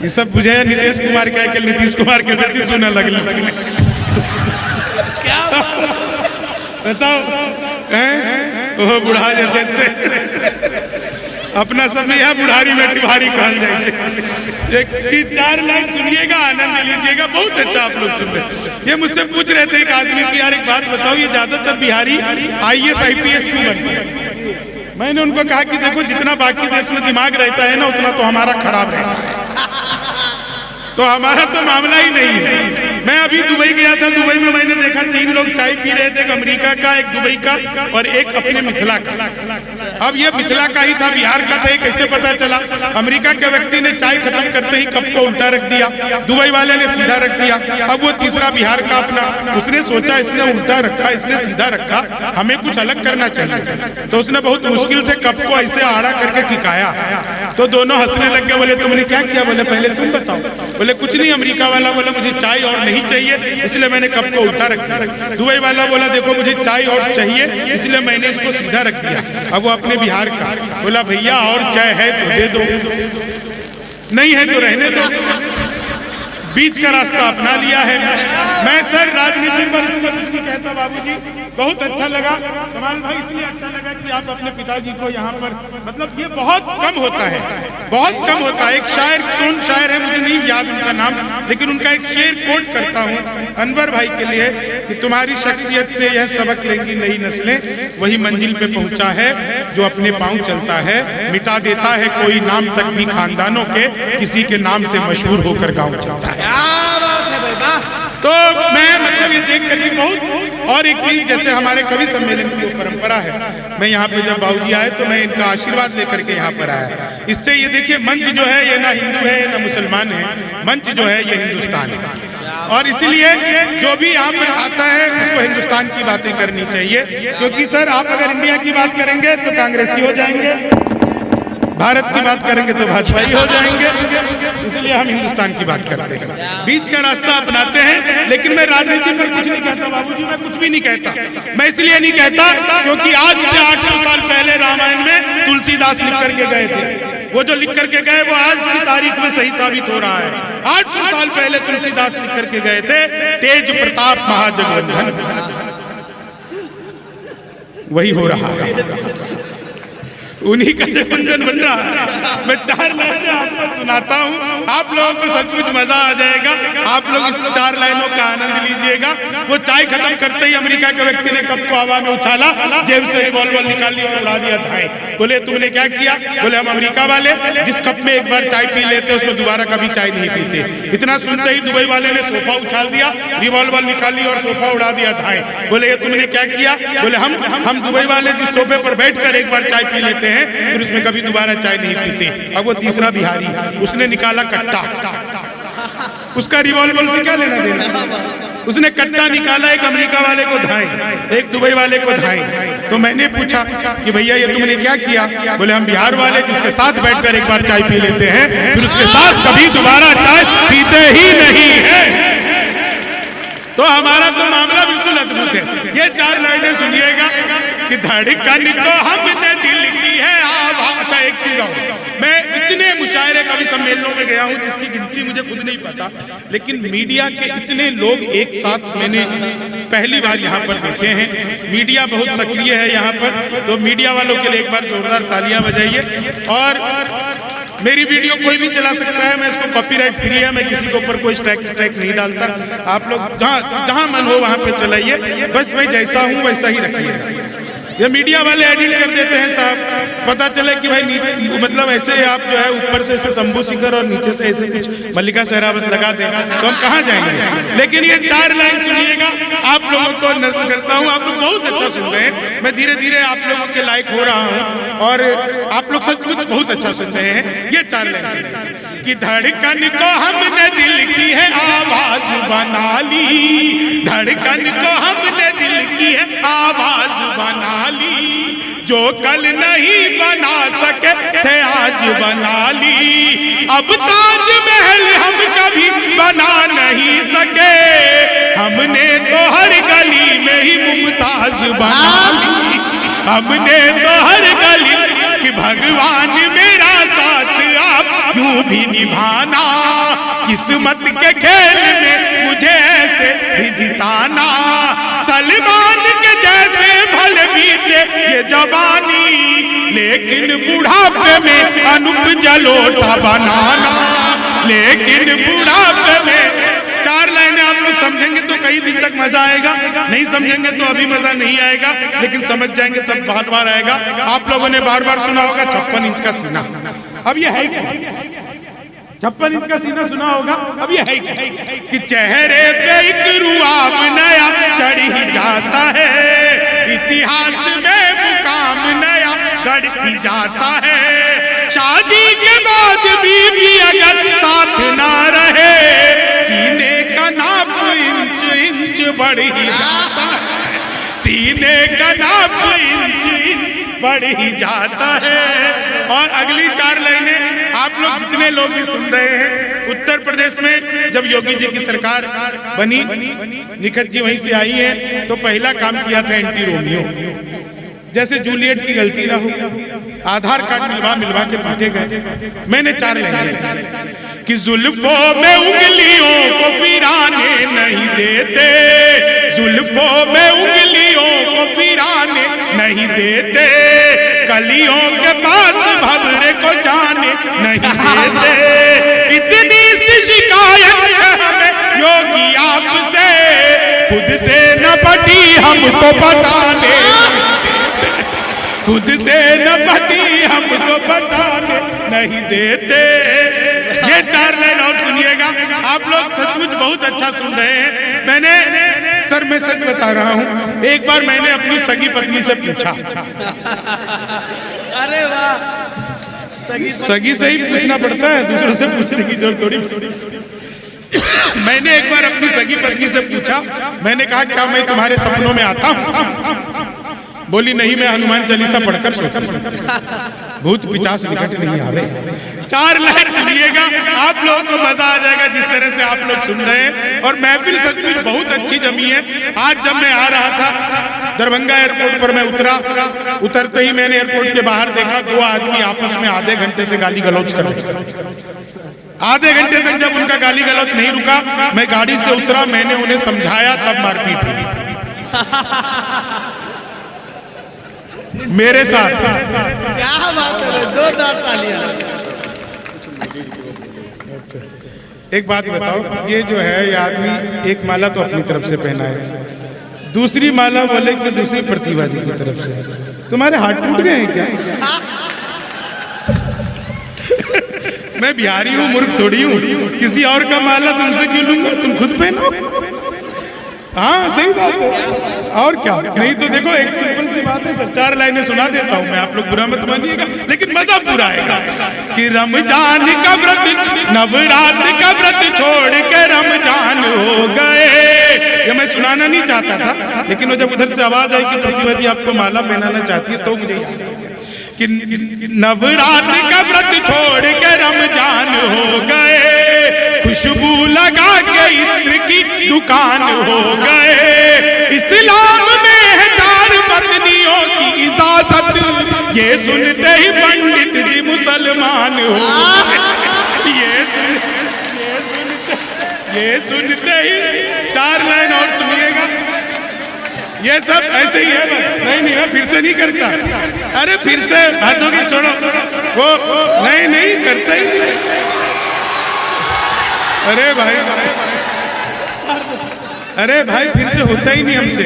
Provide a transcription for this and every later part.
ये सब बुझे नीतीश कुमार के आजकल नीतीश कुमार के बेसी सुने लगले क्या बताओ ओहो बुढ़ा जे से अपना सब यहाँ बुढ़ारी में टिभारी कहल जाए कि 4 लाइन सुनिएगा, आनंद लीजिएगा, बहुत अच्छा आप लोग सुन रहे। ये मुझसे पूछ रहे थे एक आदमी की यार एक बात बताओ, ये ज्यादातर बिहारी IAS IPS क्यों बनते हैं? मैंने उनको कहा कि देखो जितना बाकी देश में दिमाग रहता है ना उतना तो हमारा खराब रहता है, तो हमारा तो मामला ही नहीं है। मैं अभी दुबई गया था, दुबई में मैंने देखा 3 लोग चाय पी रहे थे, एक अमेरिका का, एक दुबई का और एक अपने मिथिला का। अब ये मिथिला का ही था, बिहार का था, कैसे पता चला? अमेरिका के व्यक्ति ने चाय खत्म करते ही कप को उल्टा रख दिया, दुबई वाले ने सीधा रख दिया। अब वो तीसरा बिहार का अपना, उसने सोचा इसने उल्टा रखा, इसने सीधा रखा, हमें कुछ अलग करना चाहिए, तो उसने बहुत मुश्किल से कप को ऐसे आड़ा करके टिकाया, तो दोनों हंसने लग गए। बोले तुमने क्या किया? बोले पहले तुम बताओ। बोले कुछ नहीं, अमेरिका वाला बोला मुझे चाय और नहीं चाहिए इसलिए मैंने कप को उल्टा रख दिया। दुबई वाला बोला देखो मुझे चाय और चाहिए इसलिए मैंने इसको सीधा रख दिया। अब वो अपने बिहार का बोला भैया और चाय है तो दे दो, नहीं है तो रहने दो, बीच का रास्ता अपना लिया है। मैं सर राजनीति पर कुछ नहीं कहता बाबूजी, बहुत अच्छा लगा कमाल भाई, इसलिए अच्छा लगा कि आप अपने पिताजी को यहाँ पर, मतलब ये बहुत कम होता है, बहुत कम होता है। एक शायर, कौन शायर है मुझे नहीं याद उनका नाम, लेकिन उनका एक शेर कोट करता हूँ अनवर भाई के लिए कि तुम्हारी शख्सियत से यह सबक लेंगी नई नस्लें, वही मंजिल पे पहुंचा है जो अपने पांव चलता है, मिटा देता है कोई नाम तक भी खानदानों के, किसी के नाम से मशहूर होकर गाँव चलता है। तो मैं मतलब ये देख कर बहुत, और एक चीज जैसे हमारे कवि सम्मेलन की परंपरा है, मैं यहाँ पे जब बाबूजी आए तो मैं इनका आशीर्वाद लेकर के यहाँ पर आया। इससे ये देखिए मंच जो है ये ना हिंदू है ना मुसलमान है, मंच जो है ये हिंदुस्तान है, और इसीलिए जो भी यहाँ पर आता है उसको हिंदुस्तान की बातें करनी चाहिए, क्योंकि सर आप अगर इंडिया की बात करेंगे तो कांग्रेसी हो जाएंगे, भारत की बात करेंगे तो भाजपाई हो जाएंगे, इसलिए हम हिंदुस्तान की बात करते हैं, बीच का रास्ता अपनाते हैं। लेकिन मैं राजनीति पर कुछ नहीं कहता बाबूजी, मैं कुछ भी नहीं कहता। मैं इसलिए नहीं कहता क्योंकि आज से 800 साल पहले रामायण में तुलसीदास लिख करके गए थे, वो जो लिख करके गए वो आज की तारीख में सही साबित हो रहा है। 800 साल पहले तुलसीदास लिख करके गए थे, तेज प्रताप महाजगवंधन, वही हो रहा है, उन्हीं का जगवंदन बन रहा है। मैं 4 लाइनें आपको सुनाता हूँ, आप लोगों को सचमुच मजा आ जाएगा, आप लोग इस 4 लाइनों का आनंद लीजिएगा। वो चाय खत्म करते ही अमेरिका के व्यक्ति ने कप को हवा में उछाला, जेब से रिवॉल्वर निकाल लिया और उड़ा दिया धाए। बोले तुमने क्या किया? बोले हम अमेरिका वाले जिस कप में एक बार चाय पी लेते उसमें दोबारा कभी चाय नहीं पीते। इतना सुनते ही दुबई वाले ने सोफा उछाल दिया, रिवॉल्वर निकाली और सोफा उड़ा दिया धाए। बोले ये तुमने क्या किया? बोले हम दुबई वाले जिस सोफे पर बैठकर एक बार चाय पी लेते हैं फिर उसमें कभी दोबारा चाय नहीं पीते। अब वो तीसरा बिहारी, उसने निकाला कट्टा, उसका रिवॉल्वर से क्या लेना देना, उसने कट्टा निकाला, एक अमेरिका वाले को धाए, एक दुबई वाले को धाए। तो मैंने पूछा कि भैया ये तुमने क्या किया? बोले हम बिहार वाले जिसके साथ बैठकर एक बार चाय पी लेते हैं फिर उसके साथ कभी दोबारा चाय पीते ही नहीं है। तो हमारा तो मामला बिल्कुल अद्भुत है। ये 4 लाइनें सुनिएगा कि धड़कन को हमने दिल की है आवाज़। अच्छा एक चीज और, मैं इतने मुशायरे कवि सम्मेलनों में गया हूँ जिसकी गिनती मुझे खुद नहीं पता, लेकिन मीडिया के इतने लोग एक साथ मैंने पहली बार यहाँ पर देखे हैं। मीडिया बहुत सक्रिय है यहाँ पर, तो मीडिया वालों के लिए एक बार जोरदार तालियां बजाइए। और मेरी वीडियो कोई भी चला सकता है, मैं इसको कॉपीराइट फ्री है, मैं किसी के ऊपर कोई स्ट्राइक नहीं डालता। आप लोग जहाँ मन हो वहाँ पे चलाइए, बस मैं जैसा हूँ वैसा ही रखिए। ये मीडिया वाले एडिट कर देते हैं साहब, पता चले कि भाई मतलब ऐसे आप जो है ऊपर से ऐसे शंभू शिखर और नीचे से ऐसे कुछ मल्लिका सहरावत लगा दें तो हम कहाँ जाएंगे। लेकिन ये 4 लाइन सुनिएगा, आप लोगों को नज़र करता हूँ, आप लोग बहुत अच्छा सुन रहे हैं, मैं धीरे धीरे आप लोगों के लायक हो रहा हूँ और आप लोग सचमुच बहुत अच्छा सुन रहे हैं। ये 4 लाइन कि धड़कन को हमने दिल की है आवाज बना ली, धड़कन को हमने दिल की है आवाज बना ली, जो कल नहीं बना सके थे आज बना ली। अब ताजमहल हम कभी बना नहीं सके, हमने तो हर गली में ही मुमताज बना ली, हमने तो हर गली कि भगवान मेरा साथ आप यूं भी निभाना, किस्मत के खेल में मुझे ऐसे भी जिताना, सलमान के जैसे भले बीते ये जवानी, लेकिन बुढ़ापे में अनूप जलोटा बनाना, लेकिन बुढ़ापे में। 4 लाइनें आप लोग समझेंगे तो कई दिन तक मजा आएगा, नहीं समझेंगे तो अभी मजा नहीं आएगा, लेकिन समझ जाएंगे तब बार बार आएगा। आप लोगों ने बार बार सुना होगा 56 इंच का सीना, अब ये है क्या? 56 इंच का सीना सुना होगा, अब ये है क्या? कि चेहरे पे एक रुआब नया चढ़ ही जाता है, इतिहास में मुकाम नया गढ़ ही जाता है, शादी के बाद भी अगर साथ ना रहे, सीने का नाप इंच इंच बढ़ ही जाता है, सीने का नाप इंच इंच बढ़ ही जाता है। और अगली 4 लाइनें आप लोग जितने लोग भी सुन रहे हैं, उत्तर प्रदेश में जब योगी जी की सरकार बनी, निखत जी वहीं से आई है, तो पहला काम किया था एंटी रोमियो, जैसे जूलियट की गलती ना हो, आधार कार्ड मिलवा के बांटे गए। मैंने 4 लाइनें कि जुल्फों में उंगलियों को फिराने नहीं देते, जुल्फों में उंगलियों को फिराने नहीं देते, कलियों के पास भंवरे को जाने नहीं देते, इतनी सी शिकायत है हमें योगी आपसे, खुद से न पटी हमको पटाने, खुद से न पटी हमको पटाने नहीं देते। ये 4 लाइन और सुनिएगा, आप लोग सचमुच बहुत अच्छा सुन रहे हैं। मैंने सर मैं सच बता रहा हूँ, एक बार मैंने अपनी सगी पत्नी से पूछा, अरे वाह, सगी से ही पूछना पड़ता है, दूसरों से पूछने की जरूरत थोड़ी। मैंने एक बार अपनी सगी पत्नी से पूछा, मैंने कहा क्या मैं तुम्हारे सपनों में आता हूँ? बोली नहीं, मैं हनुमान चालीसा पढ़कर सोती हूँ, भूत पिशाच निकट नहीं आवे। 4 लाइन सुनिएगा, आप लोगों को मजा आ जाएगा जिस तरह से आप लोग सुन रहे हैं। और महफिल सचमुच बहुत अच्छी जमी है। आज जब मैं आ रहा था दरभंगा एयरपोर्ट पर, मैं उतरते ही मैंने एयरपोर्ट के बाहर देखा 2 आदमी आपस में आधे घंटे से गाली गलौज कर रहे थे। आधे घंटे तक जब उनका गाली गलौज नहीं रुका, मैं गाड़ी से उतरा, मैंने उन्हें समझाया, तब मारपीट हुई मेरे साथ। क्या बात है, जोरदार तालियां। एक बात बताओ, ये जो है ये आदमी एक माला तो अपनी तरफ से पहना है, दूसरी माला बोले कि दूसरी प्रतिभा जी की तरफ से। तुम्हारे हाथ टूट गए हैं क्या? मैं बिहारी हूँ, मूर्ख थोड़ी हूँ, किसी और का माला तुमसे क्यों लूंगा? तुम खुद पहनो। हाँ सही बात है, और क्या? नहीं तो देखो एक सिंपल सी बात है, 4 लाइनें सुना देता हूँ मैं, आप लोग बुरा मत मानिएगा, लेकिन मजा पूरा आएगा। कि रमजान का व्रत, नवरात्र का व्रत छोड़ के रमजान हो गए। ये मैं सुनाना नहीं चाहता था, लेकिन वो जब उधर से आवाज आई कि प्रतिभा जी आपको माला पहनाना चाहती है, तो मुझे कि नवरात्र का व्रत छोड़ के रमजान हो गए, खुशबू लगा के इत्र की दुकान हो गए, इस्लाम में है 4 पत्नियों की इजाजत, ये सुनते ही पंडित जी मुसलमान हो गए। ये सुनते ही 4 लाइन और सुनिएगा, ये सब ऐसे ही है बस। नहीं मैं फिर से नहीं करता, अरे फिर से हाथों की छोड़ो, वो नहीं करता ही नहीं। अरे भाई फिर से होता ही नहीं हमसे।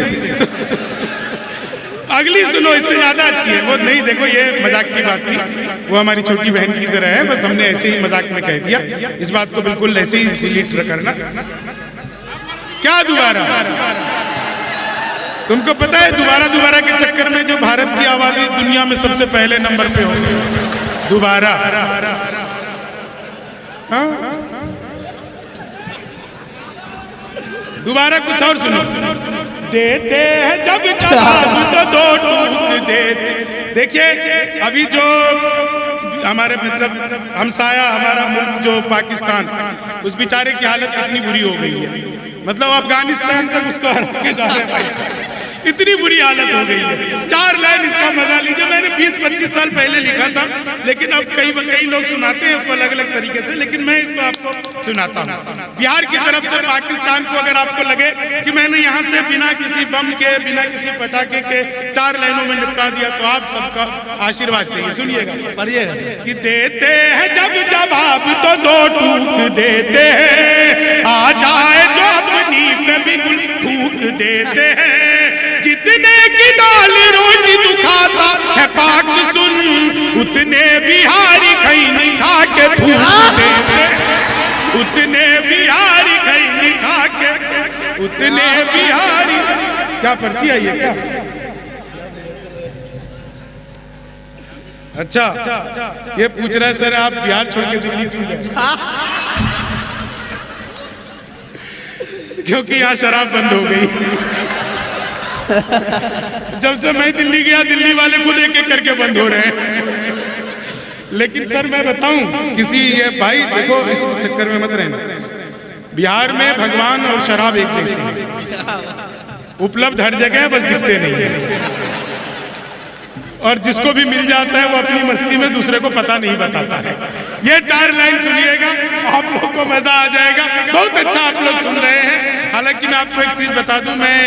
अगली सुनो, इससे ज्यादा अच्छी है। वो नहीं, देखो ये मजाक की बात थी, वो हमारी छोटी बहन की तरह है, बस हमने ऐसे ही मजाक में कह दिया। इस बात को बिल्कुल ऐसे ही डिलीट करना। क्या दोबारा? तुमको पता है दोबारा के चक्कर में जो भारत की आबादी दुनिया में सबसे पहले नंबर पे होगी दोबारा। हाँ? दोबारा कुछ और सुनो। देते हैं जब जवाब तो 2 टूक देते। देखिए अभी जो हमारे मतलब हमसाया हमारा मुल्क जो पाकिस्तान, उस बेचारे की हालत कितनी बुरी हो गई है। मतलब अफगानिस्तान तक उसको हरा के जा रहे हैं। इतनी बुरी हालत हो गई है। 4 लाइन इसका मजा लीजिए। मैंने 20-25 साल पहले लिखा था, लेकिन अब कई लोग सुनाते हैं उसको अलग अलग तरीके से, लेकिन मैं इसको आपको सुनाता हूँ। बिहार की तरफ से पाकिस्तान को अगर आपको लगे कि मैंने यहाँ से बिना किसी बम के, बिना किसी पटाखे के 4 लाइनों में निपटा दिया, तो आप सबका आशीर्वाद चाहिए। सुनिएगा, पढ़िएगा कि देते हैं जब जवाब तो 2 टूक देते हैं, आ जाए जो अपनी पे बिल्कुल फूक देते हैं। जितने की दाल रोटी तू खाता है पाक सुन, उतने बिहारी खैनी खा के थूक देते। उतने बिहारी खैनी खा के, उतने बिहारी। क्या पर्ची आई है क्या? अच्छा, ये पूछ रहा है सर आप बिहार छोड़ के दिल्ली क्यों गए? क्योंकि यहाँ शराब बंद हो गई। जब से मैं दिल्ली गया, दिल्ली वाले खुद एक एक करके बंद हो रहे हैं। लेकिन सर मैं बताऊं, किसी ये भाई देखो, इस चक्कर में मत रहना। बिहार में भगवान और शराब एक जैसी है, उपलब्ध हर जगह, बस दिखते नहीं है। और जिसको भी मिल जाता है वो अपनी मस्ती में दूसरे को पता नहीं बताता है। ये 4 लाइन सुनिएगा, आप लोगों को मजा आ जाएगा। बहुत अच्छा आप लोग सुन रहे हैं। हालांकि मैं आपको एक चीज बता दूं, मैं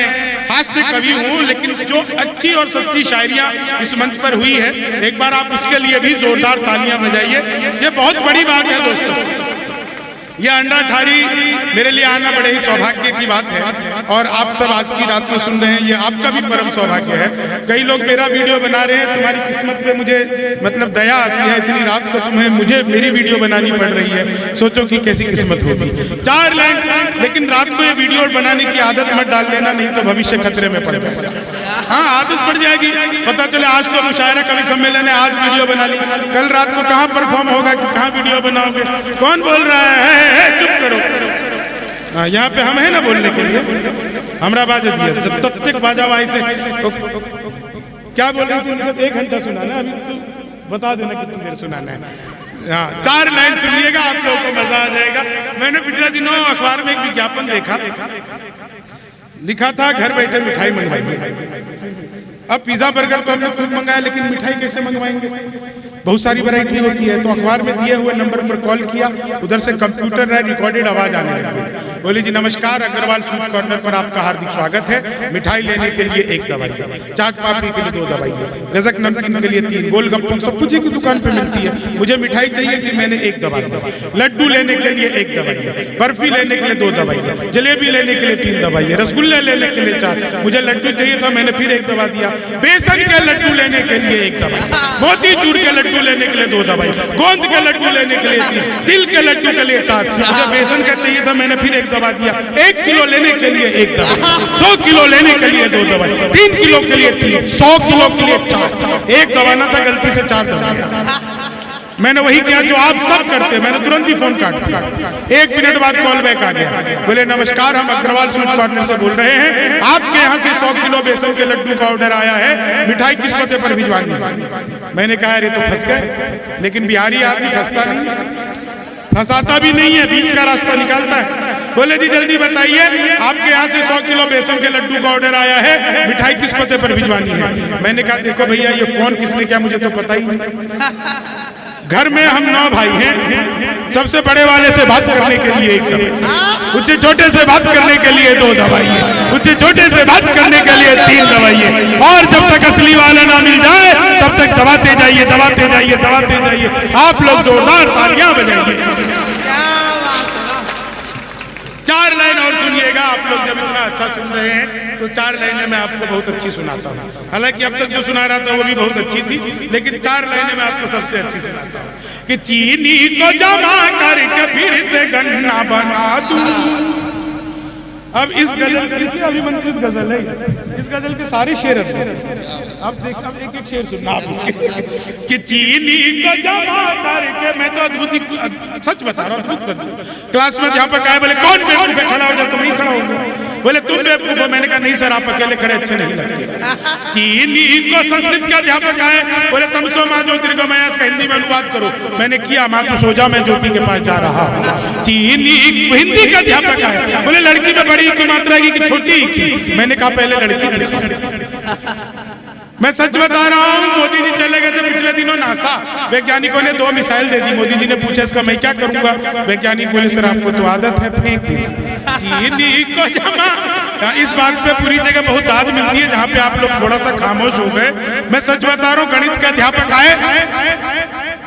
हास्य कवि हूं, लेकिन जो अच्छी और सच्ची शायरियां इस मंच पर हुई है, एक बार आप उसके लिए भी जोरदार तालियां बजाइए। ये बहुत बड़ी बात है दोस्तों। यह अंडा ठारी मेरे लिए आना बड़े ही सौभाग्य की बात है, और आप सब आज की रात में सुन रहे हैं, ये आपका भी परम सौभाग्य है। कई लोग मेरा वीडियो बना रहे हैं, तुम्हारी किस्मत पे मुझे मतलब दया आती है, इतनी रात को तुम्हें मुझे मेरी वीडियो बनानी पड़ रही है। सोचो कि कैसी किस्मत होगी। 4 लाइन, लेकिन रात को ये वीडियो बनाने की आदत मत डाल लेना, नहीं तो भविष्य खतरे में पड़ जाएगा। हाँ, आदत पड़ जाएगी। पता चले आज तो मुशायरा कवि सम्मेलन है, आज वीडियो बना ली, कल रात को कहाँ परफॉर्म होगा कि कहाँ वीडियो बनाओगे? कौन बोल रहा है? चुप करो। यहाँ पे हम है ना बोलने के लिए, हमरा बाजा दिया। जब तब तक बाजा वाई से तो क्या बोल रहे थे? 1 घंटा सुनाना, अभी तो बता देना कितनी देर सुनाना है। हाँ, 4 लाइन सुनिएगा, आप लोगों को मजा आ जाएगा। मैंने पिछले दिनों अखबार में एक विज्ञापन देखा, लिखा था घर बैठे मिठाई मंगवाइए। अब पिज्जा बर्गर तो हमने खुद मंगाया, लेकिन मिठाई कैसे मंगवाएंगे? बहुत सारी वैरायटी होती है। तो अखबार में दिए हुए नंबर पर कॉल किया, उधर से कंप्यूटर रिकॉर्डेड आवाज आने लगी। बोली जी नमस्कार, अग्रवाल स्वीट कॉर्नर पर आपका हार्दिक स्वागत है। मिठाई लेने के लिए 1 दवाई है, चाट पापड़ी के लिए 2 दवाई है, गजक नमकीन के लिए 3, गोलगप्पे सब कुछ की दुकान पे मिलती है। मुझे मिठाई चाहिए थी, मैंने 1 दवा दिया। लड्डू लेने के लिए 1 दवाई है, बर्फी लेने के लिए 2 दवाई है, जलेबी लेने के लिए 3 दवाई है, रसगुल्ले लेने के लिए 4। मुझे लड्डू चाहिए था, मैंने फिर 1 दवा दिया। बेसन के लड्डू लेने के लिए 1 दवाई, मोतीचूर के लड्डू लेने के लिए 2 दवाई, गोंद के लड्डू लेने के लिए 3, तिल के लड्डू के लिए 4। मुझे बेसन का चाहिए था, मैंने फिर 1 दवा दिया। 1 किलो लेने के लिए 1 दवाई, 2 किलो लेने के लिए 2 दवाई, 3 किलो के लिए 3, 100 किलो के लिए 4। 1 दवा ना था, गलती से 4 दवा। मैंने वही किया जो आप सब करते हैं, मैंने तुरंत ही फोन काट दिया। 1 मिनट बाद कॉल बैक आ गया, बोले नमस्कार, हम अग्रवाल स्वीट कॉर्नर से बोल रहे हैं, आपके यहाँ से 100 किलो बेसन के लड्डू का ऑर्डर आया है, मिठाई किस पते पर भिजवानी है? मैंने कहा अरे तो फंस गए। लेकिन बिहारी आदमी फंसता नहीं, फंसाता भी नहीं है, बीच का रास्ता निकालता है। बोले जी जल्दी बताइए, आपके यहाँ से 100 किलो बेसन के लड्डू का ऑर्डर आया है, मिठाई किस पते पर भिजवानी है? मैंने कहा देखो भैया, ये फोन किसने किया मुझे तो पता ही नहीं। घर में हम 9 भाई हैं, सबसे बड़े वाले से बात करने के लिए 1 दवाई, उससे छोटे से बात करने के लिए 2 दवाई है, उससे छोटे से बात करने के लिए 3 दवाई है। और जब तक असली वाला ना मिल जाए तब तक दबाते जाइए, दबाते जाइए, दबाते जाइए। आप लोग जोरदार तालियां बजाइए। 4 लाइन और सुनिएगा। आप लोग जब इतना अच्छा सुन रहे हैं तो 4 लाइनें मैं आपको बहुत अच्छी सुनाता हूँ। हालांकि अब तक जो सुना रहा था वो भी बहुत अच्छी थी, लेकिन 4 लाइनें मैं आपको सबसे अच्छी सुनाता हूँ। कि चीनी को जमा करके फिर से गन्ना बना दूं। अब इस गजल की अभिमंत्रित गजल है, इस गजल के सारे शेर हैं। अब देख, अब एक एक शेर सुनना आप इसके। कि चीनी को जमा करके, मैं तो अद्भुत सच बता रहा हूँ, अद्भुत कर। क्लास में यहाँ पर कहा बोले कौन बेवकूफ है, खड़ा हो जा, तो मैं खड़ा हो गया। बोले तुम बेवकूफ हो। मैंने कहा नहीं सर, आप अकेले खड़े अच्छे नहीं लगते। चीनी को संस्कृत के अध्यापक आए, बोले तमसो माँ ज्योतिर्गमय, इसका हिंदी में अनुवाद करो। मैंने किया, माँ तू सो जा, मैं ज्योति के पास जा रहा हूँ। चीनी हिंदी का अध्यापक आए, बोले लड़की में बड़ी की मात्रा की कि छोटी की। मैंने कहा पहले लड़की दिखाओ। मैं सच बता रहा हूँ, मोदी जी चले गए थे पिछले दिनों नासा, वैज्ञानिकों ने 2 मिसाइल दे दी। मोदी जी ने पूछा इसका मैं क्या करूंगा? वैज्ञानिक बोले सर आपको तो आदत है फेंक देना। चीनी को जमा। इस बात पे पूरी जगह बहुत दाद मिलती है जहाँ पे आप लोग थोड़ा सा खामोश हो गए। मैं सच बता रहा हूँ, गणित के अध्यापक आए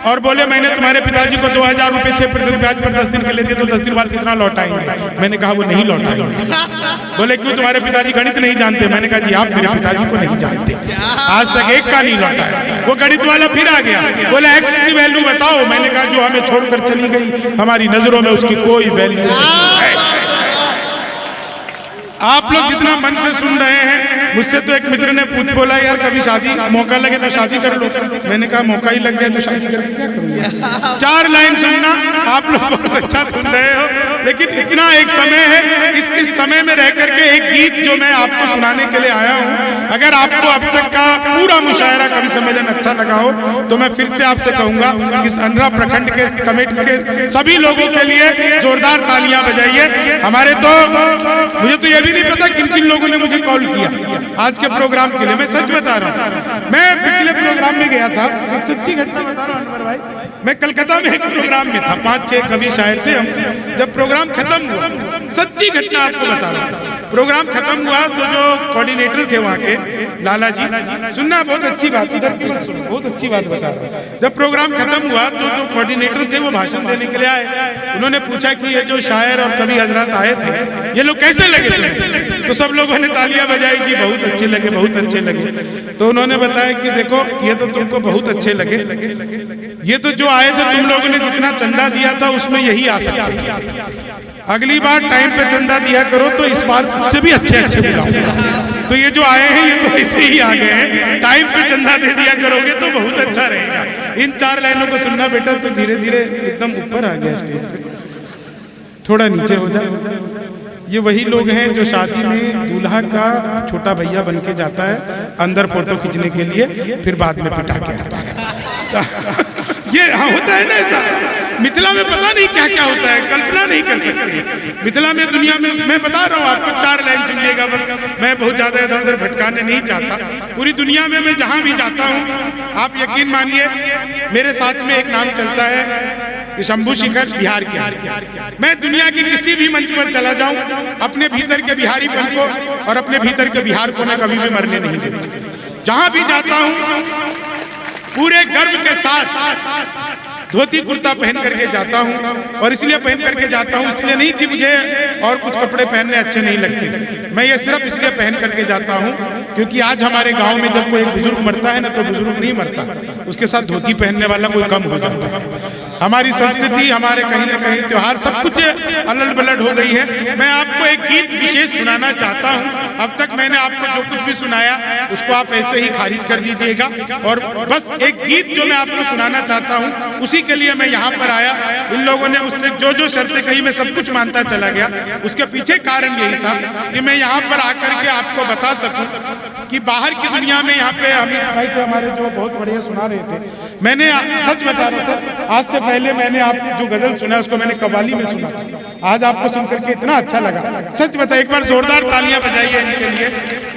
और बोले मैंने तुम्हारे पिताजी को 2000 रुपए 6% ब्याज पर 10 दिन के लिए दिए, तो 10 दिन बाद कितना लौटाएंगे? मैंने कहा वो नहीं लौटाएंगे। बोले क्यों, तुम्हारे पिताजी गणित नहीं जानते? मैंने कहा जी आप मेरे पिताजी को नहीं जानते, आज तक एक का नहीं लौटाया। वो गणित वाला फिर आ गया, बोले एक्स की वैल्यू बताओ। मैंने कहा जो हमें छोड़कर चली गई, हमारी नजरों में उसकी कोई वैल्यू नहीं है। आप लोग जितना मन से सुन रहे हैं, मुझसे तो एक मित्र ने बोला यार कभी शादी मौका लगे तो शादी कर लो। मैंने कहा मौका ही लग जाए तो शादी करके क्या करूँगा? 4 लाइन सुनना, आप लोग बहुत अच्छा सुन रहे हो, लेकिन इतना एक समय है, इस समय में रह करके एक गीत जो मैं आपको सुनाने के लिए आया हूँ, अगर आपको अब तक का पूरा मुशायरा कभी समझना अच्छा लगा हो तो मैं फिर से आपसे कहूंगा इस अंधरा प्रखंड के कमेटी के सभी लोगों के लिए जोरदार तालियां बजाइए। हमारे तो मुझे तो ये भी नहीं पता किन किन लोगों ने मुझे कॉल किया आज के प्रोग्राम के लिए। मैं सच बता रहा हूँ, मैं पिछले प्रोग्राम में गया था, एक सच्ची घटना बता रहा हूँ अनवर भाई। मैं कलकत्ता में एक प्रोग्राम में था, 5-6 कवि शायर थे हम। जब प्रोग्राम खत्म हुआ, सच्ची घटना आपको बता रहा हूँ, प्रोग्राम खत्म हुआ तो जो कोऑर्डिनेटर थे वहाँ के लाला जी, सुनना बहुत अच्छी बात, बहुत अच्छी बात बता रहा हूँ। जब प्रोग्राम खत्म हुआ तो जो कोऑर्डिनेटर थे वो भाषण देने के लिए आए। उन्होंने पूछा कि ये जो शायर और कवि हजरत आए थे ये लोग कैसे लगे थे? तो सब लोगों ने तालियां बजाई कि बहुत अच्छे लगे, बहुत अच्छे लगे। तो उन्होंने बताया कि देखो ये तो तुमको बहुत अच्छे लगे, ये तो जो आए थे तुम लोगों ने जितना चंदा दिया था उसमें यही आ सकते थे। अगली बार टाइम पे चंदा दिया करो तो इस बार उससे भी अच्छे अच्छे मिलाओ। तो ये जो आए हैं ये तो ऐसे ही आ गए हैं, टाइम पे चंदा दे दिया करोगे तो बहुत अच्छा रहेगा। इन 4 लाइनों को सुनना बेटा तो धीरे धीरे एकदम ऊपर आ गया स्टेज पे, थोड़ा नीचे हो जा। ये वही लोग हैं जो शादी में दूल्हा का छोटा भैया बन के जाता है अंदर फोटो खींचने के लिए, फिर बाद में पिटा के आता है। ये हाँ होता है ना ऐसा। मिथिला में पता नहीं क्या क्या होता है, कल्पना नहीं कर सकते। मिथिला में दुनिया में, मैं बता रहा हूँ आपको, 4 लाइन सुनिएगा बस, मैं बहुत ज्यादा इधर उधर भटकाने नहीं चाहता। पूरी दुनिया में मैं जहाँ भी जाता हूँ, आप यकीन मानिए मेरे साथ में एक नाम चलता है शंभू शिखर बिहार के। मैं दुनिया के किसी भी मंच पर चला जाऊं, अपने भीतर के बिहारीपन को और अपने भीतर के बिहार को मैं कभी भी मरने नहीं देता। जहां भी जाता हूं पूरे गर्व के साथ धोती कुर्ता पहन करके जाता हूं, और इसलिए पहन करके जाता हूं, इसलिए नहीं कि मुझे और कुछ कपड़े पहनने अच्छे नहीं लगते। मैं ये सिर्फ इसलिए पहन करके जाता हूं क्योंकि आज हमारे गांव में जब कोई बुजुर्ग मरता है ना तो बुजुर्ग नहीं मरता, उसके साथ धोती पहनने वाला कोई कम हो जाता है। हमारी संस्कृति, हमारे कहीं ना कहीं त्योहार सब कुछ अलट बलट हो गई है। मैं आपको एक गीत विशेष सुनाना चाहता हूं। अब तक मैंने आपको जो कुछ भी सुनाया उसको आप ऐसे ही खारिज कर दीजिएगा, और बस एक गीत जो मैं आपको सुनाना चाहता हूं उसी के लिए मैं यहाँ पर आया। इन लोगों ने मुझसे जो जो शर्तें कही मैं सब कुछ मानता चला गया। उसके पीछे कारण यही था कि मैं यहाँ पर आकर के आपको बता सकूं कि बाहर की दुनिया में, यहाँ पे अमित भाई थे हमारे जो बहुत बढ़िया सुना रहे थे, मैंने सच बता रहा सर, आज से पहले मैंने आप जो गजल सुना उसको मैंने कव्वाली में सुना था। आज आपको सुनकर के इतना अच्छा लगा, सच बता, एक बार जोरदार तालियां बजाइए इनके लिए।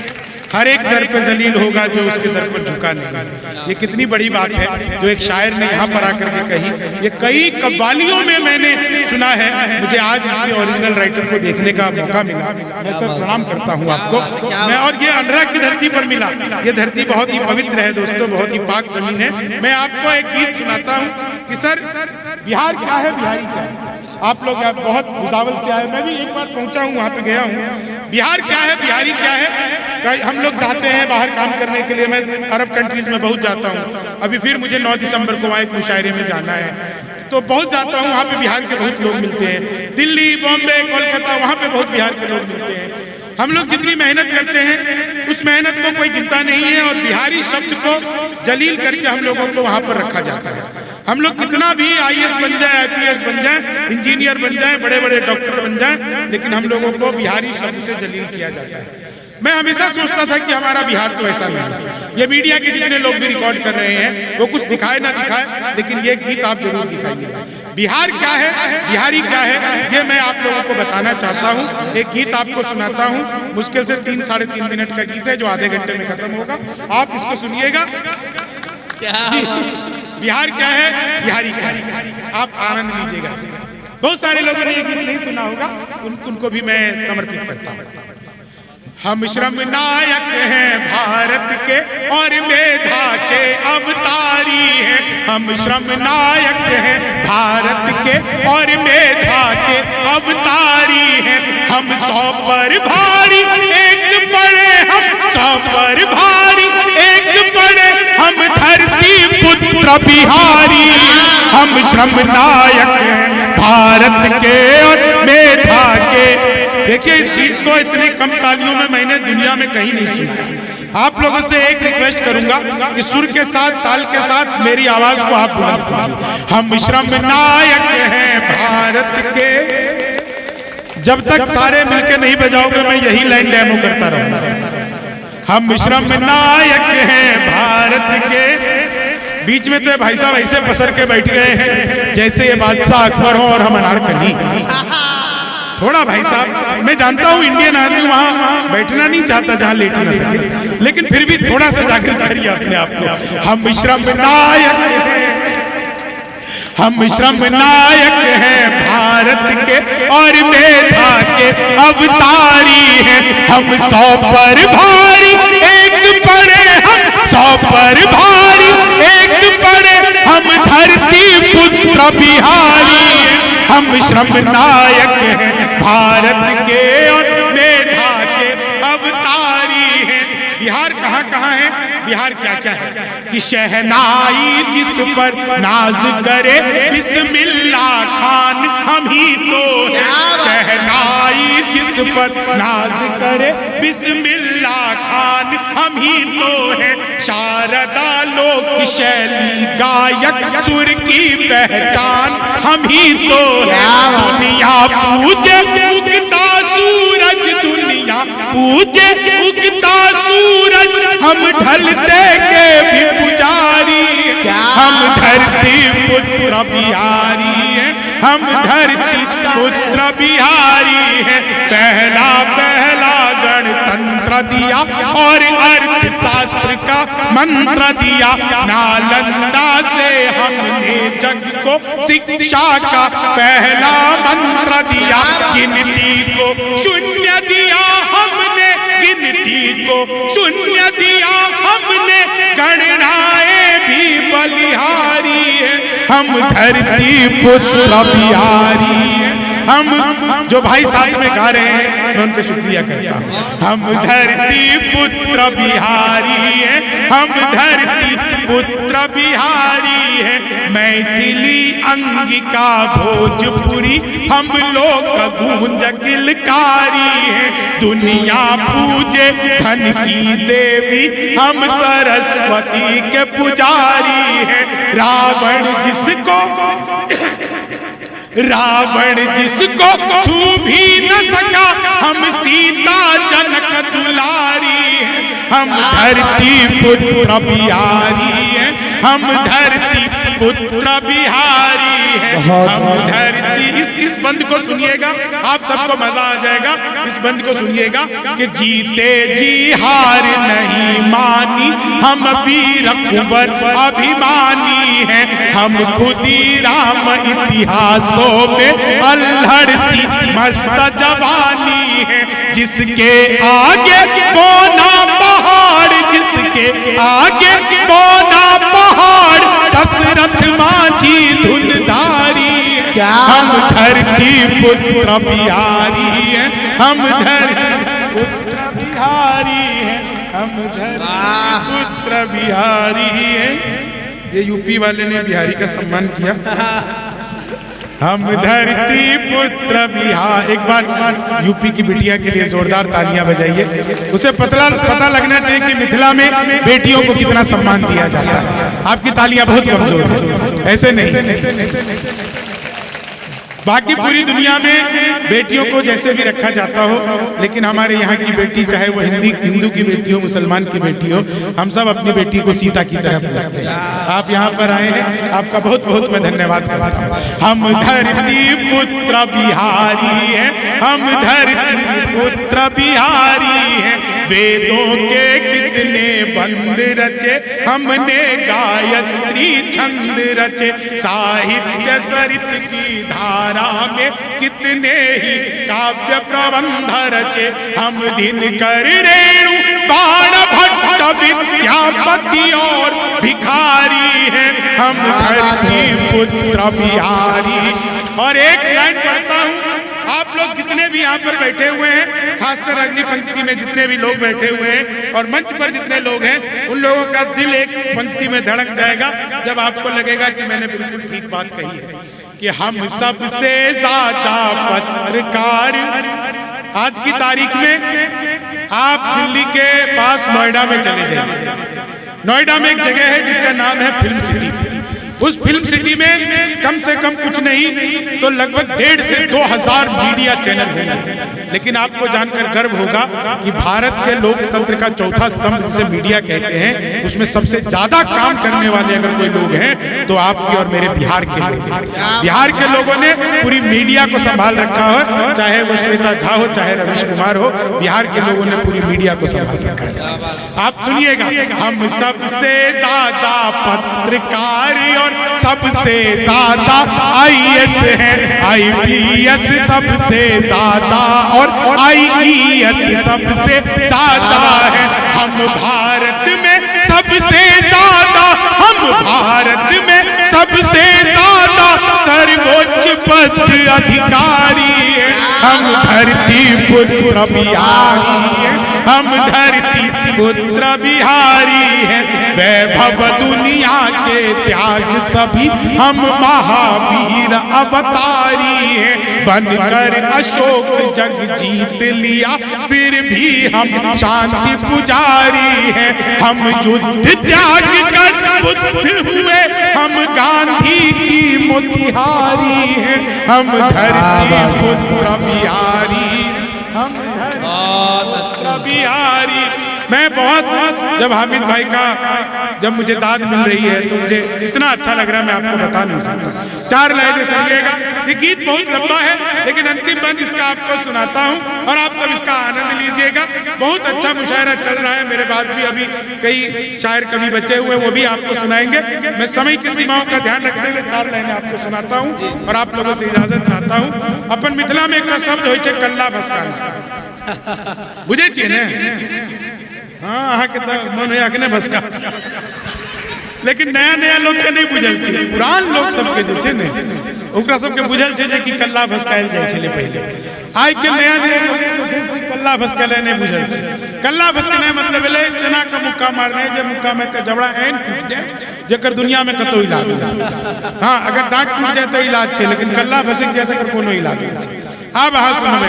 हर एक दर पे जलील होगा जो उसके दर पर झुका नहीं। ये कितनी बड़ी बात है जो एक शायर ने यहाँ पर आकर के कही। ये कई कव्वालियों में मैंने सुना है। मुझे आज इसके ओरिजिनल राइटर को देखने का मौका मिला, मैं सर प्रणाम करता हूँ आपको। मैं और ये अंधरा की धरती पर मिला। ये धरती बहुत ही पवित्र है दोस्तों, बहुत ही पाक जमीन है। मैं आपको एक गीत सुनाता हूँ कि सर बिहार क्या है, बिहारी क्या है। आप लोग बहुत भुसावल से आए, मैं भी एक बार पहुंचा हूँ, वहाँ पे गया हूँ। बिहार क्या है, बिहारी क्या है। हम लोग जाते हैं बाहर काम करने के लिए, मैं अरब कंट्रीज में बहुत जाता हूँ। अभी फिर मुझे 9 दिसंबर को वहाँ एक मुशायरे में जाना है, तो बहुत जाता हूँ। वहाँ पे बिहार के बहुत लोग मिलते हैं, दिल्ली, बॉम्बे, कोलकाता, वहाँ पे बहुत बिहार के लोग मिलते हैं। हम लोग जितनी मेहनत करते हैं उस मेहनत को कोई गिनता नहीं है, और बिहारी शब्द को जलील करके हम लोगों को वहाँ पर रखा जाता है। हम लोग कितना भी IAS बन जाए, IPS बन जाए, इंजीनियर बन जाए, बड़े बड़े डॉक्टर बन जाए, लेकिन हम लोगों को बिहारी शब्द से जलील किया जाता है। मैं हमेशा सोचता था कि हमारा बिहार तो ऐसा नहीं है। ये मीडिया के जितने लोग भी रिकॉर्ड कर रहे हैं वो कुछ दिखाए ना दिखाए, लेकिन ये गीत आप जरूर दिखाइएगा। बिहार क्या है, बिहारी क्या है, ये मैं आप लोगों को बताना चाहता हूँ। एक गीत आपको सुनाता हूँ, मुश्किल से 3 साढ़े 3 मिनट का गीत है जो आधे घंटे में खत्म होगा। आप इसको सुनिएगा। बिहार क्या है, बिहारी क्या है, आप आनंद लीजिएगा इसका। बहुत सारे लोगों ने ये गीत नहीं सुना होगा, उनको भी मैं समर्पित करता हूँ। हम श्रम नायक हैं भारत के और मेधा के अवतारी हैं। हम श्रम नायक हैं भारत के और मेधा के अवतारी हैं। हम 100 पर भारी एक पड़े, हम 100 पर भारी एक पड़े, हम धरती पुत्र बिहारी। हम श्रम नायक हैं भारत के और मेधा के। देखिए इस गीत को इतने कम तालियों में मैंने दुनिया में कहीं नहीं सुना। आप लोगों से एक रिक्वेस्ट करूंगा कि सुर के साथ, ताल के साथ मेरी आवाज को आप बुलंद कीजिए। हम श्रम नायक हैं भारत के। जब तक सारे मिलके नहीं बजाओगे मैं यही लाइन डेमो करता रहूंगा। हम श्रम नायक हैं भारत के। बीच में तो भाई साहब ऐसे पसर के बैठ गए हैं जैसे ये बादशाह अकबर हो और हम अनारकली। थोड़ा भाई साहब, मैं जानता हूँ इंडियन आदमी वहां बैठना नहीं चाहता जहां लेट न सके, लेकिन फिर भी थोड़ा सा जागृत करिए अपने आप को। हम श्रम नायक हैं, हम श्रम नायक हैं भारत के और मेधा के अवतारी हैं। हम 100 पर भारी एक पड़े, हम 100 पर भारी एक पड़े, हम धरती पुत्र बिहारी हैं। हम श्रम नायक हैं भारत के और मेधा के अवतारी हैं। बिहार कहाँ कहाँ है, बिहार क्या क्या है कि शहनाई जिस पर नाज करे बिस्मिल्लाह खान हम ही तो हैं। शहनाई जिस पर नाज करे बिस्मिल्लाह खान हम ही तो हैं। शारदा लोक शैली गायक सुर की पहचान हम ही तो हैं। दुनिया पूजे उगता सूरज, दुनिया पूजे उगता सूरज, हम ढलते के भी पुजारी। हम धरती पुत्र बिहारी हैं, हम धरती पुत्र बिहारी हैं। पहला पहला गणतंत्र दिया और अर्थशास्त्र का मंत्र दिया। नालंदा से हमने जग को शिक्षा का पहला मंत्र दिया। गिनती को शून्य दिया हमने, गिनती को शून्य दिया हमने। गणनाएं भी बलिहारी हैं, हम धरती पुत्र बिहारी हैं। हम जो भाई साथ में गा रहे हैं मैं उनका शुक्रिया करता हूँ। हम धरती पुत्र बिहारी हैं, हम धरती पुत्र बिहारी हैं। मैथिली अंगिका भोजपुरी हम लोग गूंज किलकारी हैं। दुनिया पूजे धन की देवी, हम सरस्वती के पुजारी हैं। रावण जिसको छू भी न सका, हम सीता जनक दुलारी हैं। हम धरती पुत्र बिहारी हैं, हम धरती पुत्र बिहारी हैं। हम धरती इस बंद को सुनिएगा, आप सबको मजा आ जाएगा। इस बंद को सुनिएगा कि जीते जी हार नहीं मानी, हम वीर कुंवर अभिमानी हैं। हम खुदीराम इतिहासों में अल्हड़ सी मस्त जवानी है। जिसके आगे बोना पहाड़, जिसके आगे बोना पहाड़, दशरथ माझी धुनधारी। हम धरती पुत्र बिहारी हैं, हम धरती पुत्र बिहारी हैं, हम धरती पुत्र बिहारी हैं। ये यूपी वाले ने बिहारी का सम्मान किया। हम धरती पुत्र बिहार। एक बार यूपी की बिटिया के लिए जोरदार तालियां बजाइए। उसे पता लगना चाहिए कि मिथिला में बेटियों को कितना सम्मान दिया जाता है। आपकी तालियां बहुत कमजोर है, ऐसे नहीं। बाकी पूरी दुनिया में बेटियों को जैसे भी रखा जाता हो, लेकिन हमारे यहाँ की बेटी, चाहे वो हिंदू की बेटी हो, मुसलमान की बेटी हो, हम सब अपनी बेटी को सीता की तरह पूजते हैं। आप यहाँ पर आए हैं, आपका बहुत बहुत मैं धन्यवाद करता हूँ। हम धरती पुत्र बिहारी हैं, हम धरती पुत्र बिहारी हैं। वेदों के कितने बंद रचे, हमने गायत्री छंद रचे। साहित्य सरित की धारा में कितने ही काव्य प्रबंध रचे। हम दिनकर रेणु बाण भट्ट विद्यापति और भिखारी हैं, हम धरती पुत्र बिहारी। और एक लाइन पढ़ता हूँ, आप लोग जितने भी यहाँ पर बैठे हुए हैं, खासकर अगली पंक्ति में जितने भी लोग बैठे हुए हैं और मंच पर जितने लोग हैं, उन लोगों का दिल एक पंक्ति में धड़क जाएगा जब आपको लगेगा कि मैंने बिल्कुल ठीक बात कही है कि हम सबसे ज्यादा पत्रकार। आज की तारीख में आप दिल्ली के पास नोएडा में चले जाइए। नोएडा में एक जगह है जिसका नाम है फिल्म सिटी। उस फिल्म सिटी में कम से कम कुछ नहीं तो लगभग 1,500 से 2,000 मीडिया चैनल होंगे। लेकिन आपको जानकर गर्व होगा कि भारत के लोकतंत्र का चौथा स्तंभ जिसे मीडिया कहते हैं, उसमें सबसे ज्यादा काम करने वाले अगर कोई लोग हैं तो आपके और मेरे बिहार के लोग हैं। बिहार के लोगों ने पूरी मीडिया को संभाल रखा हो, चाहे वो श्वेता झा हो, चाहे रवीश कुमार हो, बिहार के लोगों ने पूरी मीडिया को संभाल रखा है। आप सुनिएगा, हम सबसे ज्यादा पत्रकार और सबसे ज्यादा IAS है, IPS सबसे ज्यादा और IES सबसे ज्यादा है। हम भारत में सबसे ज्यादा, हम भारत में सबसे ज्यादा सर्वोच्च पद अधिकारी है। हम धरती पुत्र बिहारी हैं, हम धरती पुत्र बिहारी हैं। वैभव दुनिया के त्याग सभी हम महावीर अवतारी हैं। बनकर अशोक जग जीत लिया फिर भी हम शांति पुजारी हैं। हम युद्ध त्याग कर बुद्ध हुए, हम गांधी की मोतिहारी हैं। हम धरती पुत्र बिहारी, हम धरती बिहारी। मैं बहुत, जब हामिद भाई का जब मुझे दाद मिल रही है तो मुझे इतना अच्छा लग रहा है, मैं आपको बता नहीं सकता। 4 लाइनें सुनिएगा। ये गीत बहुत लंबा है, लेकिन अंतिम बंद इसका आपको सुनाता हूँ और आप सब इसका आनंद लीजिएगा। बहुत अच्छा मुशायरा चल रहा है, मेरे बाद भी अभी कई शायर कवि बचे हुए, वो भी आपको सुनाएंगे। मैं समय की सीमाओं का ध्यान रखते हुए 4 लाइनें आपको सुनाता हूँ और आप लोगों से इजाजत चाहता हूँ। अपन मिथिला में एक शब्द हो कल्ला भस्का, बुझे चाहिए। हाँ, अहाँ के तो मन है अखने भस्का, लेकिन नया नया लोग के नहीं बुझल छे। पुरान लोग सबके जो छे ने ओकरा सबके बुझल छे जे कि कल्ला भस्कायल जाय छले पहले। आइ के नया नया कल्ला भस्कायल नहीं बुझल छे। कल्ला भस्कने मतलब भेलै तना का मुक्का मारने, जे मुक्का में के जबड़ा एन टूट जाए जेकर दुनिया में कतो इलाज नहीं। हाँ, अगर दांत टूट जाए तो इलाज छे, लेकिन कल्ला भसक जैसे कर कोनो इलाज नहीं छे। अब हाँ सुनबे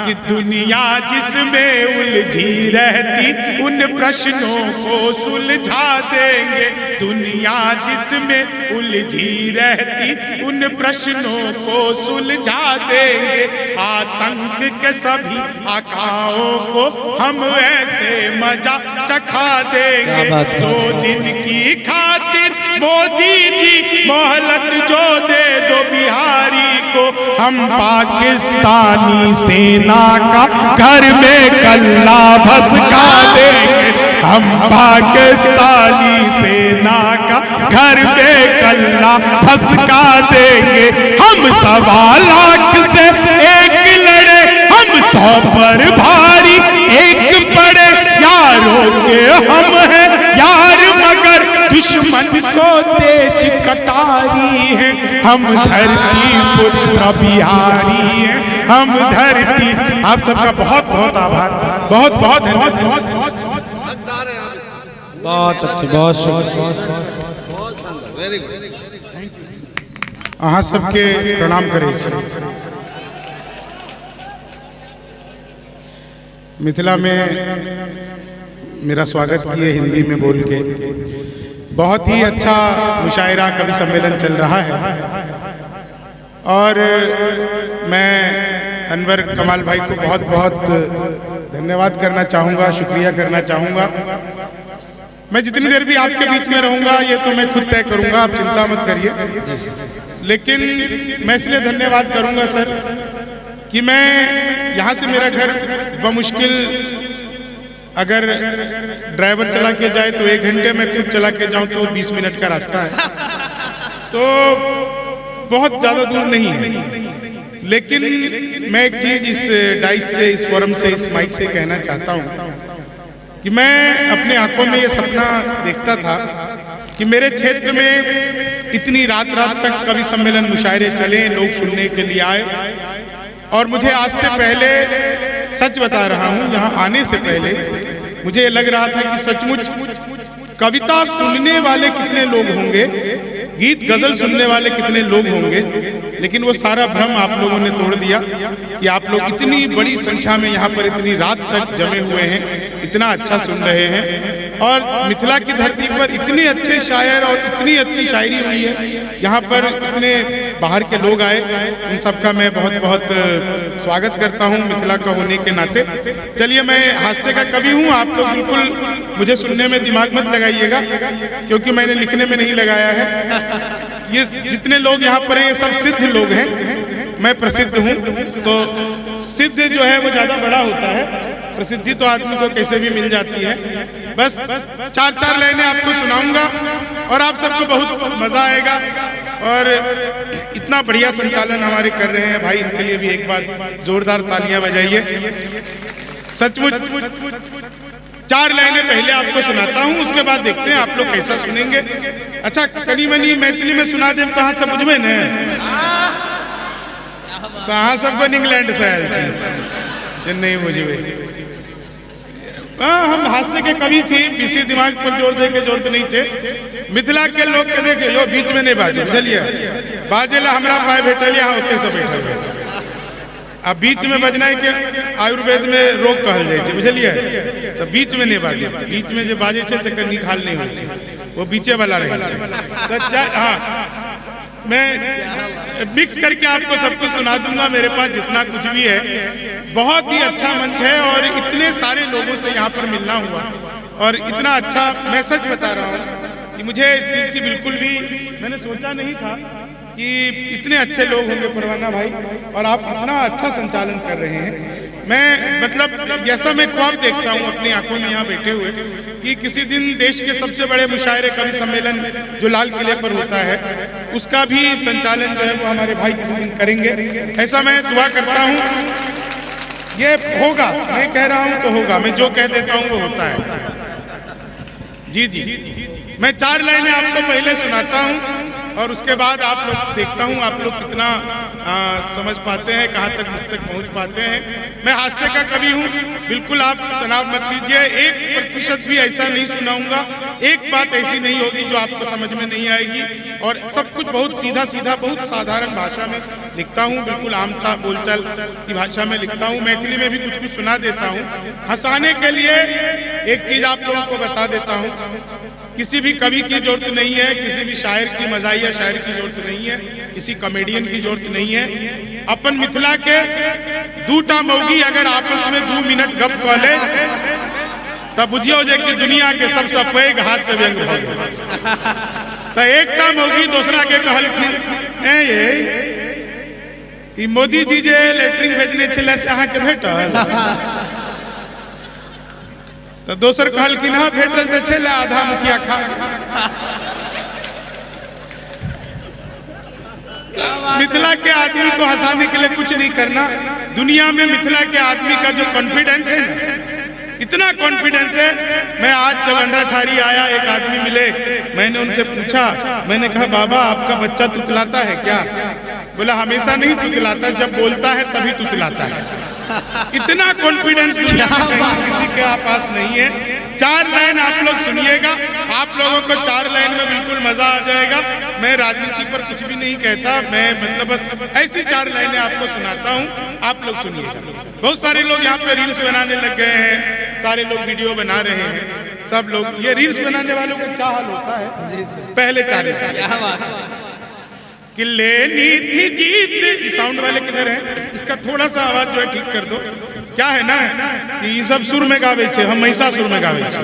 कि दुनिया जिसमें उलझी रहती उन प्रश्नों को सुलझा देंगे। दुनिया जिसमें उलझी रहती उन प्रश्नों को सुलझा देंगे। आतंक के सभी आकाओं को हम ऐसे मजा चखा देंगे। 2 दिन की खातिर मोदी जी मोहलत जो दे दो बिहारी को, हम पाकिस्तानी सेना का घर में कल्ला भस्का देंगे। हम पाकिस्तानी सेना का घर में कल्ला भस्का देंगे। हम 1.25 लाख से एक लड़े, हम 100 पर भारी एक पड़े। यारों के हम हैं यार मगर दुश्मन को तेज कटारी है। हम धरती पुत्र बिहारी हैं, हम धरती। आप सबका बहुत बहुत आभार, बहुत बहुत धन्यवाद। बहुत अच्छे, बहुत शुक्रिया, बहुत वेरी गुड। अहाँ सबके प्रणाम करै छी। मिथिला में मेरा स्वागत किए हिंदी में बोल के। बहुत ही अच्छा मुशायरा कवि सम्मेलन चल रहा है और मैं अनवर कमाल भाई को बहुत बहुत धन्यवाद करना चाहूँगा, शुक्रिया करना चाहूँगा। मैं जितनी देर भी आपके बीच में रहूँगा ये तो मैं खुद तय करूँगा, आप चिंता मत करिए। लेकिन मैं इसलिए धन्यवाद करूँगा सर कि मैं यहाँ से मेरा घर बमुश्किल अगर ड्राइवर चला के जाए तो 1 घंटे में, खुद चला के जाऊँ तो 20 मिनट का रास्ता है, तो बहुत ज़्यादा दूर नहीं है। लेकिन मैं एक चीज़ इस डाइस से, इस फोरम से, इस माइक से कहना चाहता हूँ कि मैं अपने आंखों में ये सपना देखता था कि मेरे क्षेत्र में इतनी रात रात तक कवि सम्मेलन, मुशायरे चले, लोग सुनने के लिए आए। और मुझे आज से पहले, सच बता रहा हूँ, यहाँ आने से पहले मुझे लग रहा था कि सचमुच कविता सुनने वाले कितने लोग होंगे, गीत गजल सुनने वाले कितने लोग होंगे, लेकिन वो सारा भ्रम आप लोगों ने तोड़ दिया कि आप लोग इतनी बड़ी संख्या में यहाँ पर इतनी रात तक जमे हुए हैं, इतना अच्छा सुन रहे हैं। और मिथिला की धरती पर इतने अच्छे शायर और इतनी अच्छी शायरी हुई है, यहाँ पर इतने बाहर के लोग आए, उन सबका मैं बहुत बहुत स्वागत करता हूँ मिथिला का होने के नाते। चलिए, मैं हास्य का कवि हूँ, आप लोग बिल्कुल मुझे सुनने में दिमाग मत लगाइएगा क्योंकि मैंने लिखने में नहीं लगाया है। ये जितने लोग यहाँ पर हैं ये सब सिद्ध लोग हैं, मैं प्रसिद्ध हूँ, तो सिद्ध जो है वो ज़्यादा बड़ा होता है, प्रसिद्धि तो आदमी को कैसे भी मिल जाती है। बस 4-4 लाइनें आपको सुनाऊंगा और आप सबको बहुत मजा आएगा। और इतना बढ़िया संचालन हमारे कर रहे हैं भाई, इनके लिए भी एक बार जोरदार तालियां बजाइए। सचमुच 4 लाइनें पहले आपको सुनाता हूं, उसके बाद देखते हैं आप लोग कैसा सुनेंगे। अच्छा, कनी मनी मैथिली में सुना दे तो सब बुझबे न, तो अहाँ सबको इंग्लैंड से आयल छी, नहीं बुझबे। हम हास्य के कवि छी, पीसी दिमाग पर जोर दे के जरूरत नहीं छे। मिथिला के लोग के देखे यो बीच में नहीं बाजे, बुझलिए, बाजे ला हमरा पाए भेटल, यहाँ ओते से बैठल। अब बीच में बजना है कि आयुर्वेद में रोग कहल जाए छे, बुझलिए, तो बीच में नहीं बाजे। बीच में जो बाजे छे तकर निकाल नहीं होय छे, वो बीचे वाला रहे छे। तो हाँ, मैं मिक्स करके आपको सब कुछ सुना दूंगा। मेरे पास जितना कुछ भी है, बहुत ही अच्छा मंच है और इतने सारे लोगों से यहाँ पर मिलना हुआ और इतना अच्छा, मैं सच बता रहा हूँ कि मुझे इस चीज़ की बिल्कुल भी मैंने सोचा नहीं था कि इतने अच्छे लोग होंगे परवाना भाई, और आप इतना अच्छा संचालन कर रहे हैं। मैं मतलब जैसा मैं ख्वाब देखता हूँ अपनी आंखों में यहाँ बैठे हुए कि किसी दिन देश के सबसे बड़े मुशायरे कवि सम्मेलन जो लाल किले पर होता है, उसका भी संचालन जो है वो हमारे भाई किसी दिन करेंगे, ऐसा मैं दुआ करता हूँ। ये होगा, मैं कह रहा हूँ तो होगा, मैं जो कह देता हूँ वो होता है। जी जी, मैं 4 लाइनें आपको पहले सुनाता हूँ और उसके बाद आप लोग देखता हूँ आप लोग कितना समझ पाते हैं, कहाँ तक मुझ तक पहुँच पाते हैं। मैं हास्य का कवि हूँ, बिल्कुल आप तनाव मत लीजिए। 1% भी ऐसा नहीं सुनाऊंगा, एक बात ऐसी नहीं होगी जो आपको समझ में नहीं आएगी, और सब कुछ बहुत सीधा सीधा, बहुत साधारण भाषा में लिखता हूँ, बिल्कुल आम बोलचाल की भाषा में लिखता हूँ। मैथिली में भी कुछ कुछ सुना देता हूँ। हंसाने के लिए एक चीज़ आप लोगों को बता देता हूँ, किसी भी कवि की जरूरत नहीं है, किसी भी शायर की, मजाहिया शायर की जरूरत नहीं है, किसी कॉमेडियन की जरूरत नहीं है। अपन मिथिला के 2टा मौगी अगर आपस में 2 मिनट गप कह ले तब बुझियो जे कि दुनिया के सबसे पैघ हाथ से व्यंग भऽ गेल। तो एकटा मौगी दूसरा के कहलखिन, ये मोदी जी जे लेटरिन भेजने छले से अहाँ के भेटल? तो दोसर कहलखिन हाँ भेटल तो छे, आधा मुखिया खा। मिथिला के आदमी को हंसाने के लिए कुछ नहीं करना। दुनिया में मिथिला के आदमी का जो कॉन्फिडेंस है ना, इतना कॉन्फिडेंस है। मैं आज जब अंडरठारी आया, एक आदमी मिले, मैंने उनसे पूछा, मैंने कहा बाबा आपका बच्चा तुतलाता है क्या? बोला हमेशा नहीं तुतलाता, जब बोलता है तभी तुतलाता है। इतना कॉन्फिडेंस दुनिया में किसी के पास नहीं है। 4 लाइन आप लोग सुनिएगा, आप लोगों को 4 लाइन में बिल्कुल मजा आ जाएगा। मैं राजनीति पर कुछ भी नहीं कहता, मैं मतलब बस ऐसी 4 लाइनें आपको सुनाता हूँ, आप लोग सुनिएगा। बहुत सारे लोग यहाँ पे रील्स बनाने लग गए हैं, सारे लोग वीडियो बना रहे हैं, सब लोग। ये रील्स बनाने वालों का क्या हाल होता है, पहले 4 कि लेनी थी जीत। साउंड वाले किधर है, इसका थोड़ा सा आवाज जो है ठीक कर दो। क्या है ना कि ये सब सुर में गावे छे, हम महिषासुर में गावे छे।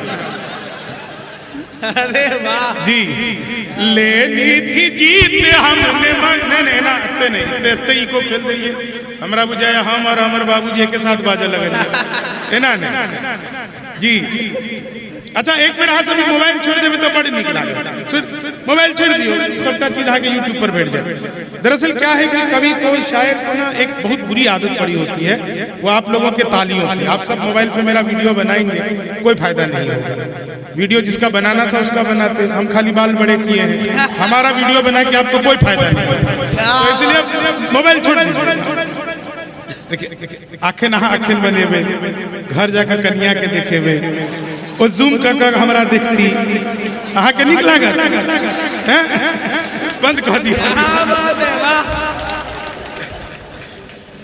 अरे वाह जी, लेनी थी जीत हमने नहीं ना अत्ते नहीं अत्ते को खेल देंगे हमरा बुझाया हम और हमर बाबूजी के साथ बाजा लगे है ना जी। अच्छा एक मेरा सभी मोबाइल छोड़ देवे तो बड़ी निक लागे, मोबाइल छोड़ दियो, सबटा चीज आके यूट्यूब पर बैठ जाए। दरअसल क्या है कि कभी कोई शायर को ना एक बहुत बुरी आदत पड़ी होती है, वो आप लोगों के तालियों की। आप सब मोबाइल पे मेरा वीडियो बनाएंगे, कोई फायदा नहीं होगा। वीडियो जिसका बनाना था उसका बनाते, हम खाली बाल बड़े किए हैं, हमारा वीडियो बना के आपको कोई फायदा नहीं होगा, तो इसलिए मोबाइल छोड़ दीजिए। देखिए आंखें नहा आंखें बने हुए, घर जाकर कन्या के देखे हुए, वो जूम कर हमरा देखती अहा के निक लागत हैं, बंद कर दिया।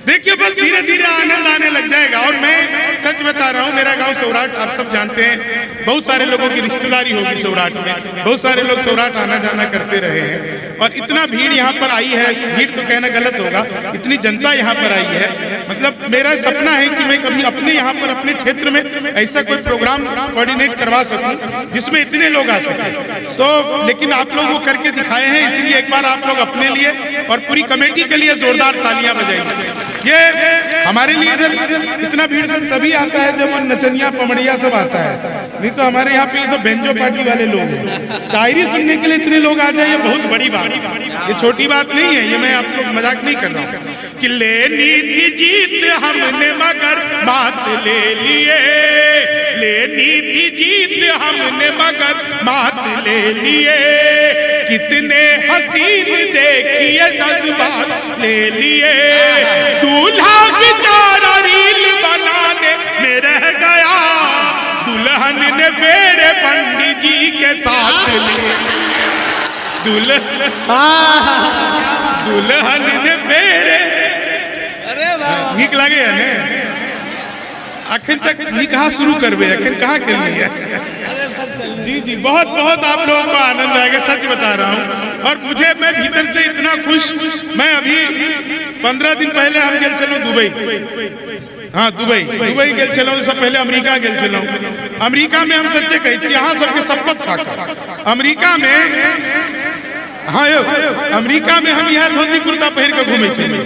देखिए बस धीरे धीरे आनंद आने लग जाएगा। और मैं सच बता रहा हूँ, मेरा गांव सौराठ आप सब जानते हैं, बहुत सारे लोगों की रिश्तेदारी होगी सौराठ में, बहुत सारे लोग सौराठ आना जाना करते रहे हैं। और इतना भीड़ यहाँ पर आई है, भीड़ तो कहना गलत होगा, इतनी जनता यहाँ पर आई है। मतलब मेरा सपना है कि मैं कभी अपने यहाँ पर अपने क्षेत्र में ऐसा कोई प्रोग्राम कोऑर्डिनेट करवा सकूं जिसमें इतने लोग आ सके। तो लेकिन आप लोग वो करके दिखाए हैं, इसलिए एक बार आप लोग अपने लिए और पूरी कमेटी के लिए जोरदार तालियां बजाइए। ये हमारे लिए इधर इतना भीड़ सब तभी आता है जब नचनिया पमड़िया सब आता है, नहीं तो हमारे यहाँ पे ये तो बेंजो पार्टी वाले लोग हैं। शायरी सुनने के लिए इतने लोग आ जाए, ये बहुत बड़ी बात है, ये छोटी बात नहीं है। ये मैं आपको मजाक नहीं कर रहा हूँ कि लेनी थी जीत हमने मगर बात ले लिए, लेनी थी जीत हमने मगर बात ले लिए, कितने हसीन देखिए जज्बात ले लिए, दूल्हा बेचारा रील बनाने में रह गया, दुल्हन ने फेरे पंडित जी के साथ ले, दुल्हन ने फेरे। अरे वाह निक लगे है ने अखन तक निकाह शुरू करबे, अखन कहाँ कर लिया। जी जी बहुत बहुत आप लोगों को आनंद आएगा, सच बता रहा हूँ। और मुझे मैं भीतर से इतना खुश, मैं अभी 15 दिन पहले हम गए चलो दुबई, हाँ दुबई गए चलो, सब पहले अमेरिका गए चलो। अमेरिका में हम सच्चे कही यहाँ सबके शपथ खाकर अमेरिका में, हाँ यो अमेरिका में हम यहाँ धोती कुर्ता पहन के घूमे चले।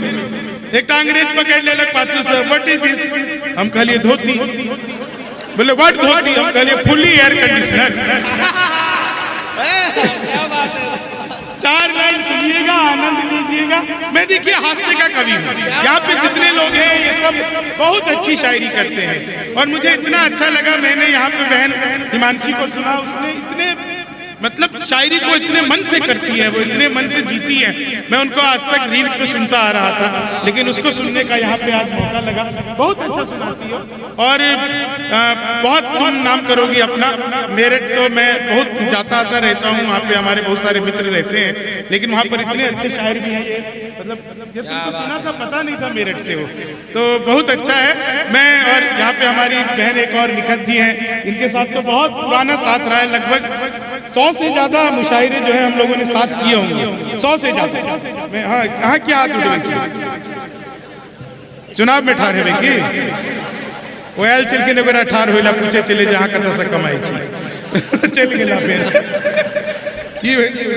एक अंग्रेज पकड़ ले लग पाछू से, व्हाट इज दिस, हम कहलिए धोती, बोले व्हाट धोती, हम कहलिए फुली एयर कंडीशनर। क्या बात है। 4 लाइन सुनिएगा, आनंद लीजिएगा। मैं देखिए हास्य का कवि हूँ, यहाँ पे जितने लोग हैं ये सब बहुत अच्छी शायरी करते हैं। और मुझे इतना अच्छा लगा, मैंने यहाँ पे बहन हिमांशी को सुना, उसने इतने मतलब शायरी को इतने मन से करती है, वो इतने मन से जीती है। मैं उनको आज तक रील्स पे सुनता आ रहा था, लेकिन उसको सुनने का यहाँ पे आज मौका लगा। बहुत अच्छा सुनाती हो और बहुत तुम नाम करोगी अपना। मेरठ तो मैं बहुत जाता आता रहता हूँ, वहाँ पे हमारे बहुत सारे मित्र रहते हैं, लेकिन वहाँ पर इतने अच्छे शायर भी हैं। मतलब जब तुमको सुना था पता नहीं था मेरठ से हो, तो बहुत अच्छा है। मैं और यहाँ पे हमारी बहन एक और निखत जी हैं, इनके साथ तो बहुत पुराना साथ रहा है, लगभग 100 से ज्यादा मुशायरे जो है हम लोगों ने साथ किए होंगे, 100 से ज्यादा। मैं हाँ कहाँ क्या हाथ उठे चुनाव में ठार है की ओयल चल के नगरा ठार होला, पूछे चले जहाँ कत से कमाई छी चल गेला फिर की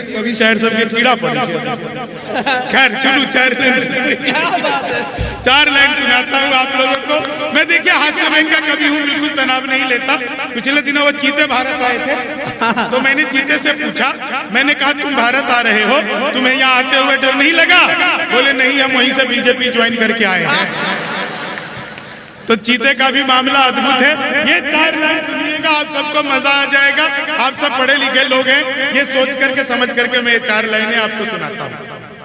कभी शायर सब के कीड़ा पड़े। खैर चलू 4 लाइन सुनाता हूँ आप लोगों को। मैं देखिए हास्य में का कभी हूँ, बिल्कुल तनाव नहीं लेता। पिछले दिनों वो चीते भारत आए थे, तो मैंने चीते से पूछा, मैंने कहा तुम भारत आ रहे हो, तुम्हें यहाँ आते हुए डर नहीं लगा? बोले नहीं, हम वहीं से बीजेपी ज्वाइन करके आए हैं। तो चीते का भी मामला अद्भुत है। ये 4 लाइन सुनिएगा, आप सबको मजा आ जाएगा। आप सब पढ़े लिखे लोग हैं, ये सोच करके समझ करके मैं ये 4 लाइनें आपको सुनाता हूँ।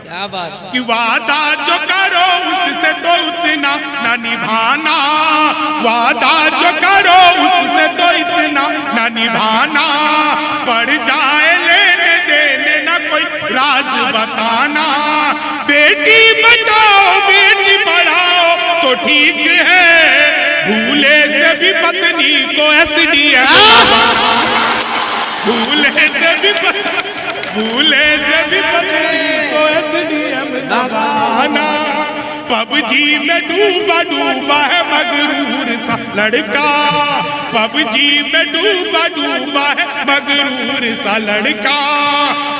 क्या बात कि वादा जो करो उससे तो उतना ना निभाना, वादा जो करो उससे तो इतना न निभाना, पड़ जाए लेने देने न कोई राज बताना। बेटी बचाओ बेटी पढ़ाओ तो ठीक है, भूले से भी पत्नी को SDM, भूले से भी पत्नी को SDM दबाना। PUBG में डूबा डूबा है मगरूर सा लड़का, PUBG में डूबा डूबा है मगरूर सा लड़का।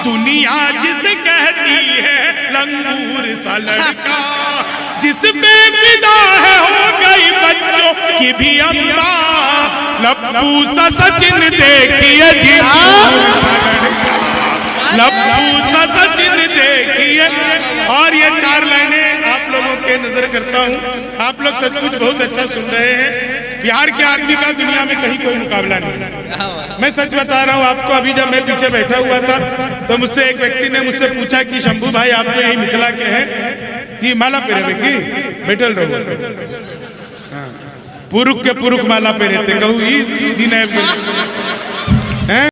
दुनिया जिसे कहती है लंगूर सा लड़का, जिसमें विदा है हो गई बच्चों की भी अम्मा। लप्पू सा सचिन देखिए जी लड़का, लप्पू सा सचिन देखिए। और ये 4 लाइनें आप लोगों के नजर करता हूँ, आप लोग सचमुच बहुत अच्छा सुन रहे हैं। बिहार के आदमी का दुनिया में कहीं कोई मुकाबला नहीं। मैं सच बता रहा हूँ आपको, अभी जब मैं पीछे बैठा हुआ था तो मुझसे एक व्यक्ति ने मुझसे पूछा कि शंभू भाई आप तो यही मिथिला के हैं कि माला पहरे की बैठल रहो, पुरुष के पुरुष माला पहरे थे, कहू ई दिन है